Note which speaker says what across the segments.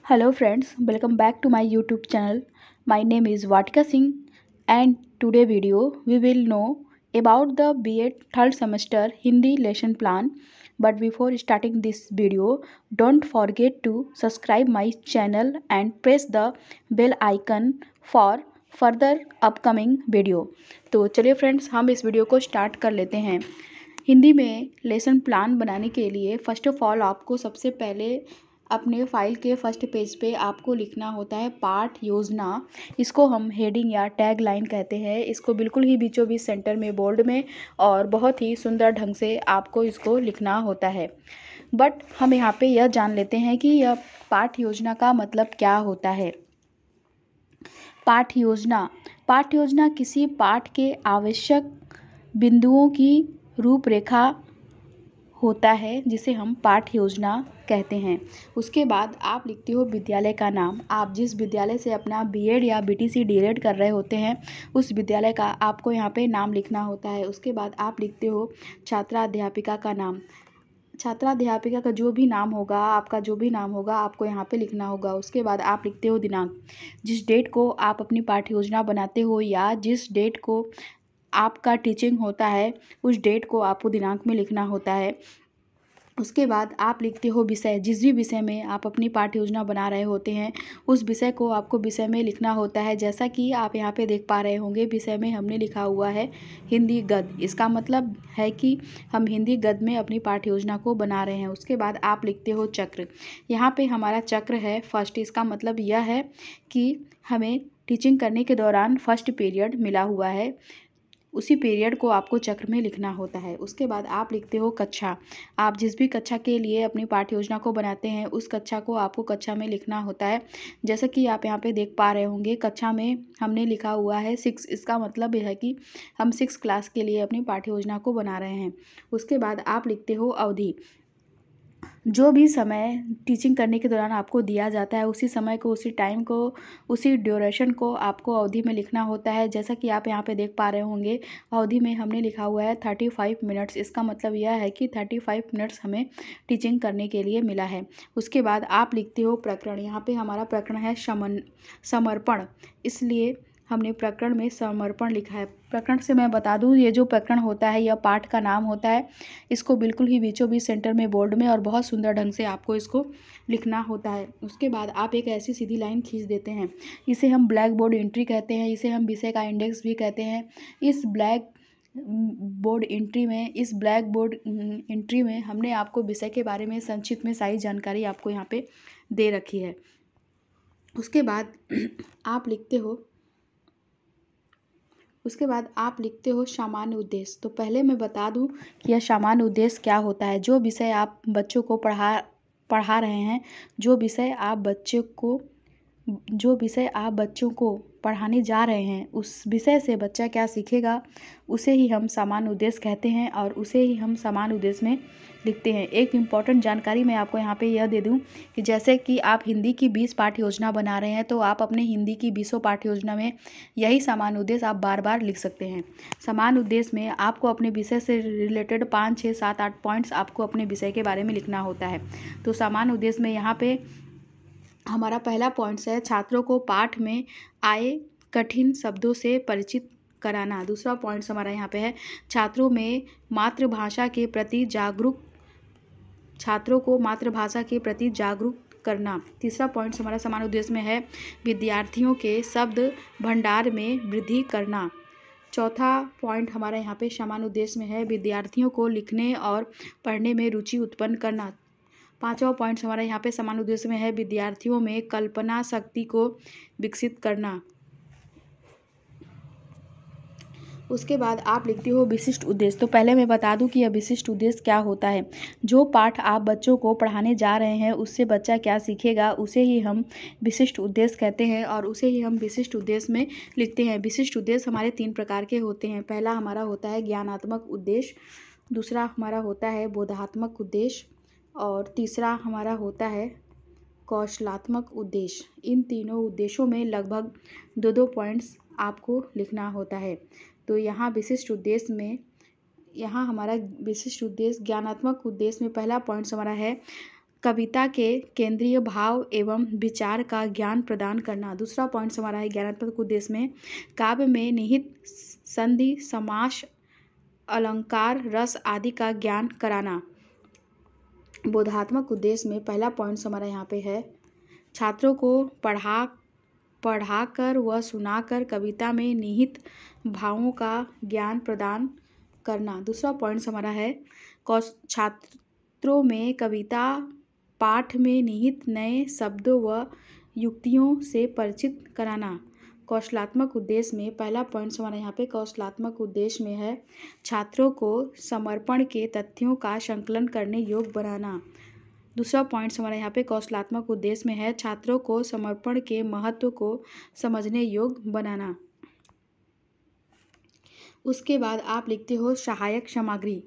Speaker 1: Hello friends, welcome back to my YouTube channel. My name is Vatika Singh and today video we will know about the B.Ed third semester Hindi lesson plan. But before starting this video, don't forget to subscribe my channel and press the bell icon for further upcoming video. तो चलिए friends हम इस video को start कर लेते हैं। हिंदी में lesson plan बनाने के लिए फ़र्स्ट ऑफ ऑल आपको सबसे पहले अपने फाइल के फर्स्ट पेज पे आपको लिखना होता है पाठ योजना। इसको हम हेडिंग या टैग लाइन कहते हैं। इसको बिल्कुल ही बीचों बीच सेंटर में बोल्ड में और बहुत ही सुंदर ढंग से आपको इसको लिखना होता है। बट हम यहाँ पे यह जान लेते हैं कि यह पाठ योजना का मतलब क्या होता है। पाठ योजना किसी पाठ के आवश्यक बिंदुओं की रूपरेखा होता है जिसे हम पाठ योजना कहते हैं। उसके बाद आप लिखते हो विद्यालय का नाम। आप जिस विद्यालय से अपना B.Ed या BTC डीएड कर रहे होते हैं उस विद्यालय का आपको यहाँ पे नाम लिखना होता है। उसके बाद आप लिखते हो छात्रा अध्यापिका का नाम। छात्रा अध्यापिका का जो भी नाम होगा, आपका जो भी नाम होगा आपको यहाँ पे लिखना होगा। उसके बाद आप लिखते हो दिनांक। जिस डेट को आप अपनी पाठ्य योजना बनाते हो या जिस डेट को आपका टीचिंग होता है उस डेट को आपको दिनांक में लिखना होता है। उसके बाद आप लिखते हो विषय। जिस भी विषय में आप अपनी पाठ्य योजना बना रहे होते हैं उस विषय को आपको विषय में लिखना होता है। जैसा कि आप यहाँ पे देख पा रहे होंगे विषय में हमने लिखा हुआ है हिंदी गद्य। इसका मतलब है कि हम हिंदी गद्य में अपनी पाठ्य योजना को बना रहे हैं। उसके बाद आप लिखते हो चक्र। यहाँ पे हमारा चक्र है फर्स्ट। इसका मतलब यह है कि हमें टीचिंग करने के दौरान फर्स्ट पीरियड मिला हुआ है, उसी पीरियड को आपको चक्र में लिखना होता है। उसके बाद आप लिखते हो कक्षा। आप जिस भी कक्षा के लिए अपनी पाठ्य योजना को बनाते हैं उस कक्षा को आपको कक्षा में लिखना होता है। जैसा कि आप यहाँ पे देख पा रहे होंगे कक्षा में हमने लिखा हुआ है 6। इसका मतलब यह है कि हम 6 क्लास के लिए अपनी पाठ्य योजना को बना रहे हैं। उसके बाद आप लिखते हो अवधि। जो भी समय टीचिंग करने के दौरान आपको दिया जाता है उसी समय को, उसी टाइम को, उसी ड्यूरेशन को आपको अवधि में लिखना होता है। जैसा कि आप यहाँ पे देख पा रहे होंगे अवधि में हमने लिखा हुआ है 35 मिनट्स। इसका मतलब यह है कि 35 मिनट्स हमें टीचिंग करने के लिए मिला है। उसके बाद आप लिखते हो प्रकरण। यहाँ पे हमारा प्रकरण है समर्पण, इसलिए हमने प्रकरण में समर्पण लिखा है। प्रकरण से मैं बता दूं ये जो प्रकरण होता है यह पाठ का नाम होता है। इसको बिल्कुल ही बीचों बीच सेंटर में बोल्ड में और बहुत सुंदर ढंग से आपको इसको लिखना होता है। उसके बाद आप एक ऐसी सीधी लाइन खींच देते हैं। इसे हम ब्लैक बोर्ड एंट्री कहते हैं। इसे हम विषय का इंडेक्स भी कहते हैं। इस ब्लैक बोर्ड एंट्री में हमने आपको विषय के बारे में संक्षिप्त में सारी जानकारी आपको यहाँ पे दे रखी है। उसके बाद आप लिखते हो सामान्य उद्देश्य। तो पहले मैं बता दूं कि यह सामान्य उद्देश्य क्या होता है। जो विषय आप बच्चों को पढ़ा रहे हैं, जो विषय आप बच्चों को पढ़ाने जा रहे हैं उस विषय से बच्चा क्या सीखेगा उसे ही हम सामान्य उद्देश्य कहते हैं और उसे ही हम सामान्य उद्देश्य में लिखते हैं। एक इम्पॉर्टेंट जानकारी मैं आपको यहाँ पे यह दे दूँ कि जैसे कि आप हिंदी की 20 पाठ्य योजना बना रहे हैं तो आप अपने हिंदी की 20 पाठ्य योजना में यही सामान्य उद्देश्य आप बार बार लिख सकते हैं। सामान्य उद्देश्य में आपको अपने विषय से रिलेटेड 5, 6, 7, 8 पॉइंट्स आपको अपने विषय के बारे में लिखना होता है। तो सामान्य उद्देश्य में यहाँ पे हमारा पहला पॉइंट्स है छात्रों को पाठ में आए कठिन शब्दों से परिचित कराना। दूसरा पॉइंट्स हमारा यहाँ पे है छात्रों को मातृभाषा के प्रति जागरूक करना। तीसरा पॉइंट्स हमारा सामान्य उद्देश्य में है विद्यार्थियों के शब्द भंडार में वृद्धि करना। चौथा पॉइंट हमारा यहाँ पे सामान्य उद्देश्य में है विद्यार्थियों को लिखने और पढ़ने में रुचि उत्पन्न करना। पांचवा पॉइंट हमारा यहाँ पे सामान्य उद्देश्य में है विद्यार्थियों में कल्पना शक्ति को विकसित करना। उसके बाद आप लिखते हो विशिष्ट उद्देश्य। तो पहले मैं बता दूं कि यह विशिष्ट उद्देश्य क्या होता है। जो पाठ आप बच्चों को पढ़ाने जा रहे हैं उससे बच्चा क्या सीखेगा उसे ही हम विशिष्ट उद्देश्य कहते हैं और उसे ही हम विशिष्ट उद्देश्य में लिखते हैं। विशिष्ट उद्देश्य हमारे 3 प्रकार के होते हैं। पहला हमारा होता है ज्ञानात्मक उद्देश्य, दूसरा हमारा होता है बोधात्मक उद्देश्य और तीसरा हमारा होता है कौशलात्मक उद्देश्य। इन तीनों उद्देश्यों में लगभग 2-2 पॉइंट्स आपको लिखना होता है। तो यहाँ हमारा विशिष्ट उद्देश्य ज्ञानात्मक उद्देश्य में पहला पॉइंट्स हमारा है कविता के केंद्रीय भाव एवं विचार का ज्ञान प्रदान करना। दूसरा पॉइंट हमारा है ज्ञानात्मक उद्देश्य में काव्य में निहित संधि, समास, अलंकार, रस आदि का ज्ञान कराना। बोधात्मक उद्देश्य में पहला पॉइंट हमारा यहाँ पे है छात्रों को पढ़ाकर व सुनाकर कविता में निहित भावों का ज्ञान प्रदान करना। दूसरा पॉइंट हमारा है छात्रों में कविता पाठ में निहित नए शब्दों व युक्तियों से परिचित कराना। कौशलात्मक उद्देश्य में पहला पॉइंट हमारा यहाँ पे कौशलात्मक उद्देश्य में है छात्रों को समर्पण के तथ्यों का संकलन करने योग्य बनाना। दूसरा पॉइंट हमारा यहाँ पे कौशलात्मक उद्देश्य में है छात्रों को समर्पण के महत्व को समझने योग्य बनाना। उसके बाद आप लिखते हो सहायक सामग्री।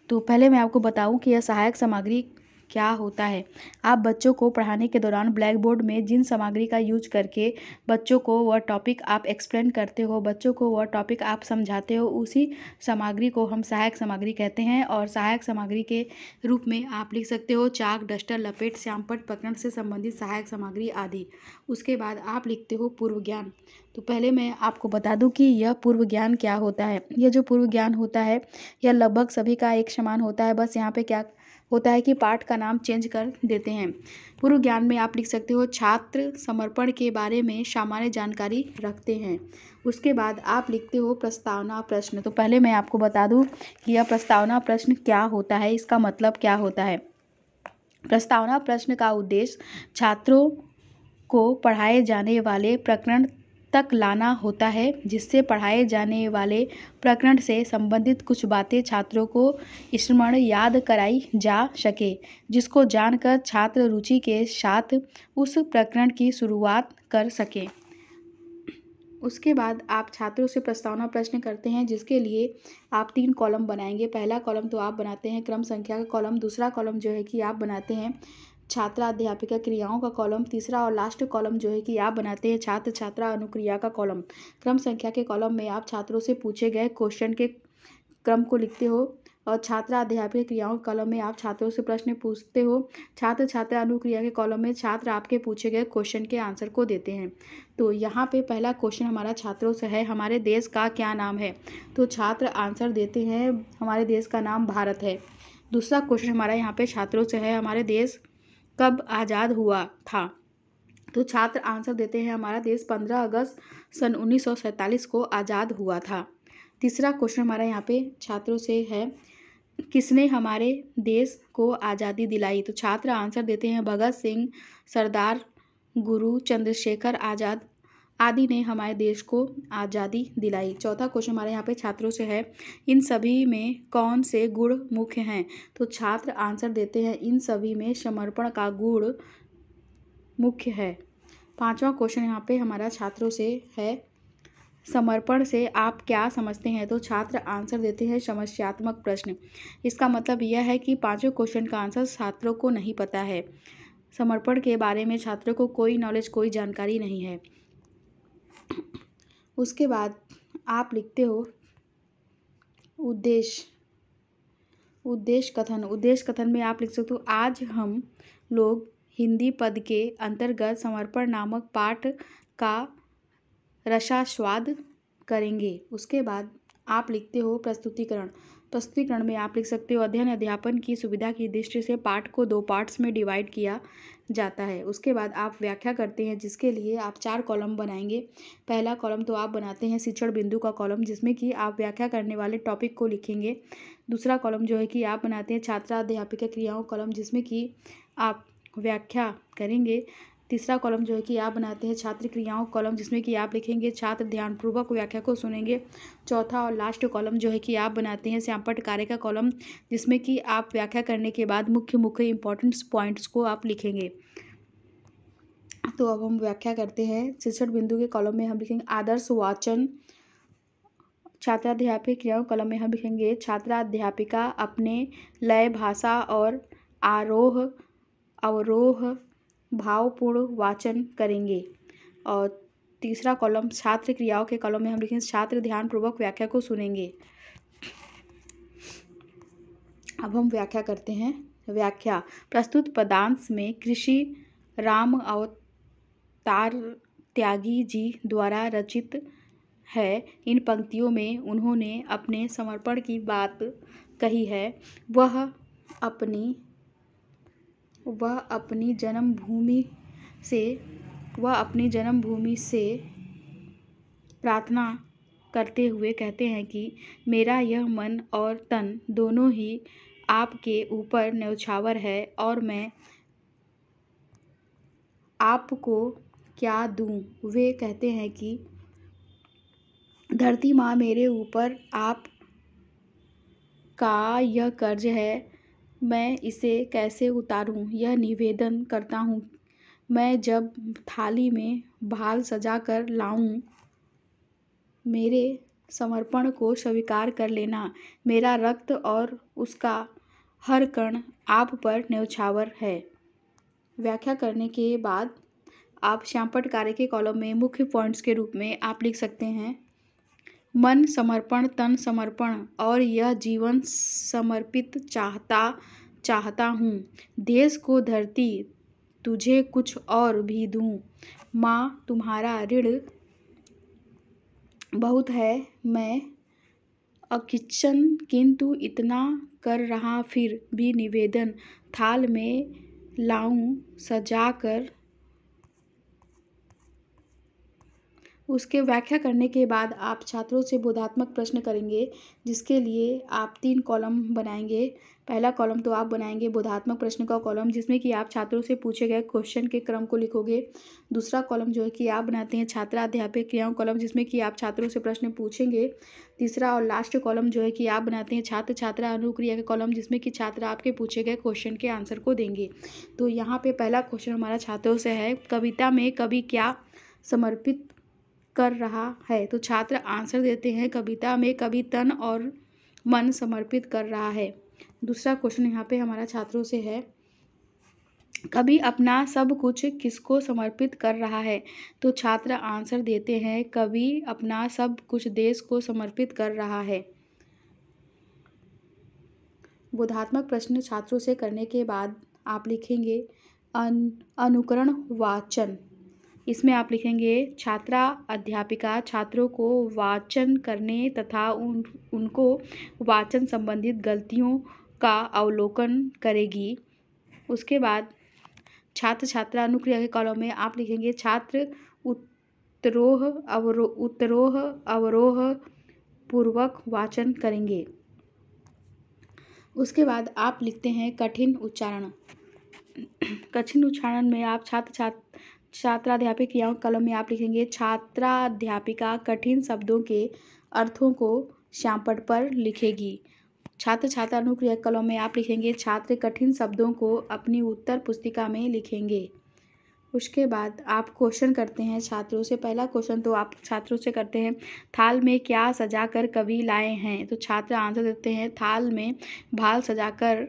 Speaker 1: तो पहले मैं आपको बताऊं कि यह सहायक सामग्री क्या होता है। आप बच्चों को पढ़ाने के दौरान ब्लैक बोर्ड में जिन सामग्री का यूज करके बच्चों को वह टॉपिक आप एक्सप्लेन करते हो, बच्चों को वह टॉपिक आप समझाते हो, उसी सामग्री को हम सहायक सामग्री कहते हैं। और सहायक सामग्री के रूप में आप लिख सकते हो चाक, डस्टर, लपेट, श्यामपट्ट, प्रकरण से संबंधित सहायक सामग्री आदि। उसके बाद आप लिखते हो पूर्व ज्ञान। तो पहले मैं आपको बता दूं कि यह पूर्व ज्ञान क्या होता है। यह जो पूर्व ज्ञान होता है यह लगभग सभी का एक समान होता है, बस यहाँ पे क्या होता है कि पाठ का नाम चेंज कर देते हैं। पूर्व ज्ञान में आप लिख सकते हो छात्र समर्पण के बारे में सामान्य जानकारी रखते हैं। उसके बाद आप लिखते हो प्रस्तावना प्रश्न। तो पहले मैं आपको बता दूं कि यह प्रस्तावना प्रश्न क्या होता है, इसका मतलब क्या होता है। प्रस्तावना प्रश्न का उद्देश्य छात्रों को पढ़ाए जाने वाले प्रकरण तक लाना होता है, जिससे पढ़ाए जाने वाले प्रकरण से संबंधित कुछ बातें छात्रों को स्मरण याद कराई जा सके, जिसको जानकर छात्र रुचि के साथ उस प्रकरण की शुरुआत कर सके। उसके बाद आप छात्रों से प्रस्तावना प्रश्न करते हैं, जिसके लिए आप 3 कॉलम बनाएंगे। पहला कॉलम तो आप बनाते हैं क्रम संख्या का कॉलम, दूसरा कॉलम जो है कि आप बनाते हैं छात्रा अध्यापिका क्रियाओं का कॉलम, तीसरा और लास्ट कॉलम जो है कि आप बनाते हैं छात्र छात्रा अनुक्रिया का कॉलम। क्रम संख्या के कॉलम में आप छात्रों से पूछे गए क्वेश्चन के क्रम को लिखते हो और छात्रा अध्यापिका क्रियाओं के कॉलम में आप छात्रों से प्रश्न पूछते हो। छात्र छात्रा अनुक्रिया के कॉलम में छात्र आपके पूछे गए क्वेश्चन के आंसर को देते हैं। तो यहाँ पे पहला क्वेश्चन हमारा छात्रों से है हमारे देश का क्या नाम है। तो छात्र आंसर देते हैं हमारे देश का नाम भारत है। दूसरा क्वेश्चन हमारा यहाँ पे छात्रों से है हमारे देश कब आज़ाद हुआ था। तो छात्र आंसर देते हैं हमारा देश 15 अगस्त सन 1947 को आज़ाद हुआ था। तीसरा क्वेश्चन हमारा यहाँ पे छात्रों से है किसने हमारे देश को आज़ादी दिलाई। तो छात्र आंसर देते हैं भगत सिंह, सरदार गुरु चंद्रशेखर आज़ाद आदि ने हमारे देश को आज़ादी दिलाई। चौथा क्वेश्चन हमारे यहाँ पे छात्रों से है इन सभी में कौन से गुण मुख्य हैं। तो छात्र आंसर देते हैं इन सभी में समर्पण का गुण मुख्य है। पांचवा क्वेश्चन यहाँ पे हमारा छात्रों से है समर्पण से आप क्या समझते हैं। तो छात्र आंसर देते हैं समस्यात्मक प्रश्न। इसका मतलब यह है कि पांचों क्वेश्चन का आंसर छात्रों को नहीं पता है। समर्पण के बारे में छात्रों को कोई नॉलेज कोई जानकारी नहीं है। उसके बाद आप लिखते हो उद्देश्य कथन। उद्देश्य कथन में आप लिख सकते हो आज हम लोग हिंदी पद के अंतर्गत समर्पण नामक पाठ का रसास्वाद करेंगे। उसके बाद आप लिखते हो प्रस्तुतिकरण। प्रस्तुतिकरण में आप लिख सकते हो अध्ययन अध्यापन की सुविधा की दृष्टि से पाठ को 2 पार्ट्स में डिवाइड किया जाता है। उसके बाद आप व्याख्या करते हैं, जिसके लिए आप 4 कॉलम बनाएंगे। पहला कॉलम तो आप बनाते हैं शिक्षण बिंदु का कॉलम, जिसमें कि आप व्याख्या करने वाले टॉपिक को लिखेंगे। दूसरा कॉलम जो है कि आप बनाते हैं छात्रा अध्यापिका क्रियाओं कॉलम, जिसमें कि आप व्याख्या करेंगे। तीसरा कॉलम जो है कि आप बनाते हैं छात्र क्रियाओं कॉलम, जिसमें कि आप लिखेंगे छात्र ध्यानपूर्वक व्याख्या को सुनेंगे। चौथा और लास्ट कॉलम जो है कि आप बनाते हैं श्यामपट्ट कार्य का कॉलम, जिसमें कि आप व्याख्या करने के बाद मुख्य इंपॉर्टेंट पॉइंट्स को आप लिखेंगे। तो अब हम व्याख्या करते हैं। शिक्षण बिंदु के कॉलम में हम लिखेंगे आदर्श वाचन। छात्राध्यापिका क्रियाओं कॉलम में हम लिखेंगे छात्राध्यापिका अपने लय, भाषा और आरोह अवरोह भावपूर्ण वाचन करेंगे। और तीसरा कॉलम छात्र क्रियाओं के कॉलम में हम लिखेंगे छात्र ध्यानपूर्वक व्याख्या को सुनेंगे। अब हम व्याख्या करते हैं। व्याख्या। प्रस्तुत पदांश में कृषि राम अवतार त्यागी जी द्वारा रचित है। इन पंक्तियों में उन्होंने अपने समर्पण की बात कही है। वह अपनी जन्मभूमि से प्रार्थना करते हुए कहते हैं कि मेरा यह मन और तन दोनों ही आपके ऊपर न्यौछावर है और मैं आपको क्या दूं। वे कहते हैं कि धरती माँ, मेरे ऊपर आप का यह कर्ज है, मैं इसे कैसे उतारूं। यह निवेदन करता हूँ, मैं जब थाली में भाल सजा कर लाऊं, मेरे समर्पण को स्वीकार कर लेना। मेरा रक्त और उसका हर कण आप पर न्यौछावर है। व्याख्या करने के बाद आप श्यामपट्ट कार्य के कॉलम में मुख्य पॉइंट्स के रूप में आप लिख सकते हैं। मन समर्पण, तन समर्पण और यह जीवन समर्पित चाहता हूँ। देश को धरती, तुझे कुछ और भी दूँ। माँ, तुम्हारा ऋण बहुत है, मैं अकिंचन किंतु इतना कर रहा, फिर भी निवेदन थाल में लाऊं सजाकर। उसके व्याख्या करने के बाद आप छात्रों से बोधात्मक प्रश्न करेंगे, जिसके लिए आप 3 कॉलम बनाएंगे। पहला कॉलम तो आप बनाएंगे बोधात्मक प्रश्न का कॉलम, जिसमें कि आप छात्रों से पूछे गए क्वेश्चन के क्रम को लिखोगे। दूसरा कॉलम जो है कि आप बनाते हैं छात्राध्यापक क्रियाओं कॉलम, जिसमें कि आप छात्रों से प्रश्न पूछेंगे। तीसरा और लास्ट कॉलम जो है कि आप बनाते हैं छात्र छात्रा अनुक्रिया के कॉलम, जिसमें कि छात्र आपके पूछे गए क्वेश्चन के आंसर को देंगे। तो यहाँ पे पहला क्वेश्चन हमारा छात्रों से है, कविता में कवि क्या समर्पित कर रहा है। तो छात्र आंसर देते हैं, कविता में कवि तन और मन समर्पित कर रहा है। दूसरा क्वेश्चन यहाँ पे हमारा छात्रों से है, कवि अपना सब कुछ किसको समर्पित कर रहा है। तो छात्र आंसर देते हैं, कवि अपना सब कुछ देश को समर्पित कर रहा है। बोधात्मक प्रश्न छात्रों से करने के बाद आप लिखेंगे अनुकरण वाचन। इसमें आप लिखेंगे, छात्रा अध्यापिका छात्रों को वाचन करने तथा उनको वाचन संबंधित गलतियों का अवलोकन करेगी। उसके बाद छात्र छात्रा अनुक्रिया के कॉलम में आप लिखेंगे, छात्र उत्तरोह अवरोह पूर्वक वाचन करेंगे। उसके बाद आप लिखते हैं कठिन उच्चारण। कठिन उच्चारण में आप छात्राध्यापक क्रियाओं कॉलम में आप लिखेंगे, छात्राध्यापिका कठिन शब्दों के अर्थों को श्यामपट्ट पर लिखेगी। छात्र छात्रा अनुक्रिया कॉलम में आप लिखेंगे, छात्र कठिन शब्दों को अपनी उत्तर पुस्तिका में लिखेंगे। उसके बाद आप क्वेश्चन करते हैं छात्रों से। पहला क्वेश्चन तो आप छात्रों से करते हैं, थाल में क्या सजाकर कवि लाए हैं। तो छात्र आंसर देते हैं, थाल में भाल सजाकर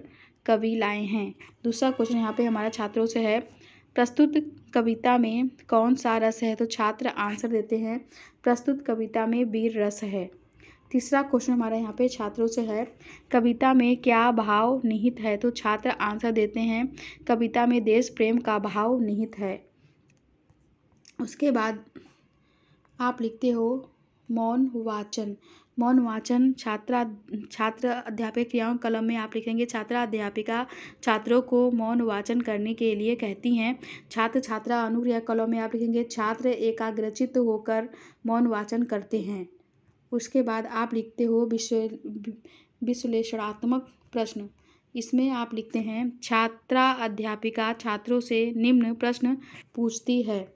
Speaker 1: कवि लाए हैं। दूसरा क्वेश्चन यहाँ पे हमारा छात्रों से है, प्रस्तुत कविता में कौन सा रस है। तो छात्र आंसर देते हैं, प्रस्तुत कविता में वीर रस है। तीसरा क्वेश्चन हमारा यहाँ पे छात्रों से है, कविता में क्या भाव निहित है। तो छात्र आंसर देते हैं, कविता में देश प्रेम का भाव निहित है। उसके बाद आप लिखते हो मौन वाचन। मौन वाचन छात्र अध्यापक क्रियाओं कलम में आप लिखेंगे, छात्रा अध्यापिका छात्रों को मौन वाचन करने के लिए कहती हैं। छात्र छात्रा अनुक्रिया कलम में आप लिखेंगे, छात्र एकाग्रचित्त होकर मौन वाचन करते हैं। उसके बाद आप लिखते हो विश्लेषणात्मक प्रश्न। इसमें आप लिखते हैं, छात्रा अध्यापिका छात्रों से निम्न प्रश्न पूछती है।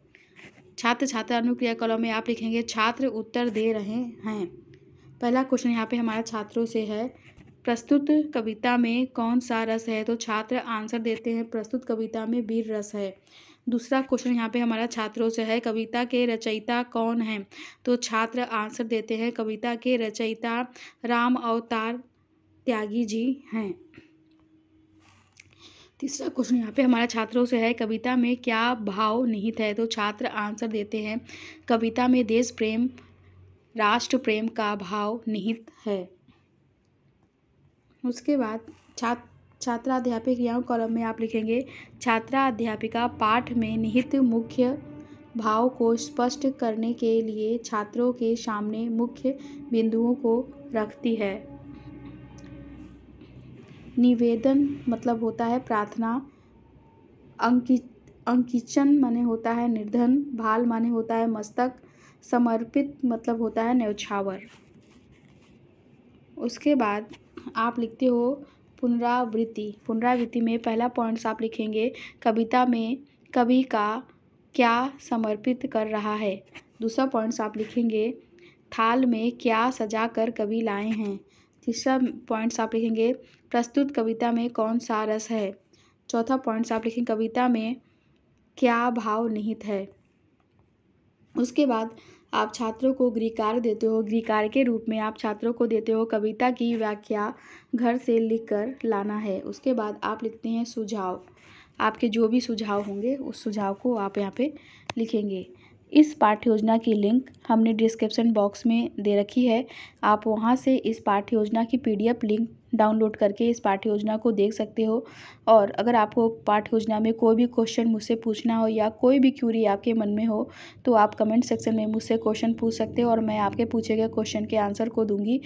Speaker 1: छात्र छात्रा अनुक्रिया कॉलम में आप लिखेंगे, छात्र उत्तर दे रहे हैं। पहला क्वेश्चन यहाँ पे हमारा छात्रों से है, प्रस्तुत कविता में कौन सा रस है। तो छात्र आंसर देते हैं, प्रस्तुत कविता में वीर रस है। दूसरा क्वेश्चन यहाँ पे हमारा छात्रों से है, कविता के रचयिता कौन हैं। तो छात्र आंसर देते हैं, कविता के रचयिता राम अवतार त्यागी जी हैं। तीसरा क्वेश्चन यहाँ पे हमारा छात्रों से है, कविता में क्या भाव निहित है। तो छात्र आंसर देते हैं, कविता में देश प्रेम राष्ट्र प्रेम का भाव निहित है। उसके बाद छात्रा अध्यापक क्रियाओं कॉलम में आप लिखेंगे छात्रा अध्यापिका पाठ में निहित मुख्य भाव को स्पष्ट करने के लिए छात्रों के सामने मुख्य बिंदुओं को रखती है। निवेदन मतलब होता है प्रार्थना, अंकिचन माने होता है निर्धन, भाल माने होता है मस्तक, समर्पित मतलब होता है न्यौछावर। उसके बाद आप लिखते हो पुनरावृत्ति। पुनरावृत्ति में पहला पॉइंट्स आप लिखेंगे कविता में कवि का क्या समर्पित कर रहा है। दूसरा पॉइंट्स आप लिखेंगे थाल में क्या सजा कर कवि लाए हैं। तीसरा पॉइंट्स आप लिखेंगे प्रस्तुत कविता में कौन सा रस है। चौथा पॉइंट्स आप लिखेंगे कविता में क्या भाव निहित है। उसके बाद आप छात्रों को गृहकार्य देते हो। गृहकार्य के रूप में आप छात्रों को देते हो कविता की व्याख्या घर से लिखकर लाना है। उसके बाद आप लिखते हैं सुझाव। आपके जो भी सुझाव होंगे उस सुझाव को आप यहाँ पे लिखेंगे। इस पाठ्य योजना की लिंक हमने डिस्क्रिप्शन बॉक्स में दे रखी है। आप वहाँ से इस पाठ्य योजना की PDF लिंक डाउनलोड करके इस पाठ्य योजना को देख सकते हो। और अगर आपको पाठ्य योजना में कोई भी क्वेश्चन मुझसे पूछना हो या कोई भी क्यूरी आपके मन में हो तो आप कमेंट सेक्शन में मुझसे क्वेश्चन पूछ सकते हो और मैं आपके पूछे गए क्वेश्चन के आंसर को दूंगी,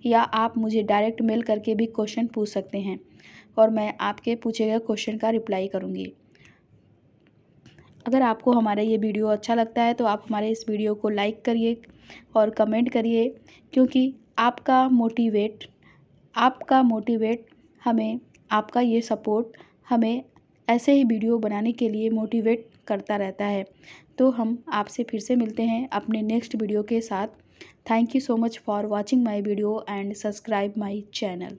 Speaker 1: या आप मुझे डायरेक्ट मेल करके भी क्वेश्चन पूछ सकते हैं और मैं आपके पूछे गए क्वेश्चन का रिप्लाई करूँगी। अगर आपको हमारा ये वीडियो अच्छा लगता है तो आप हमारे इस वीडियो को लाइक करिए और कमेंट करिए, क्योंकि आपका मोटिवेट हमें, आपका ये सपोर्ट हमें ऐसे ही वीडियो बनाने के लिए मोटिवेट करता रहता है। तो हम आपसे फिर से मिलते हैं अपने नेक्स्ट वीडियो के साथ। Thank you so much for watching my video and subscribe my channel.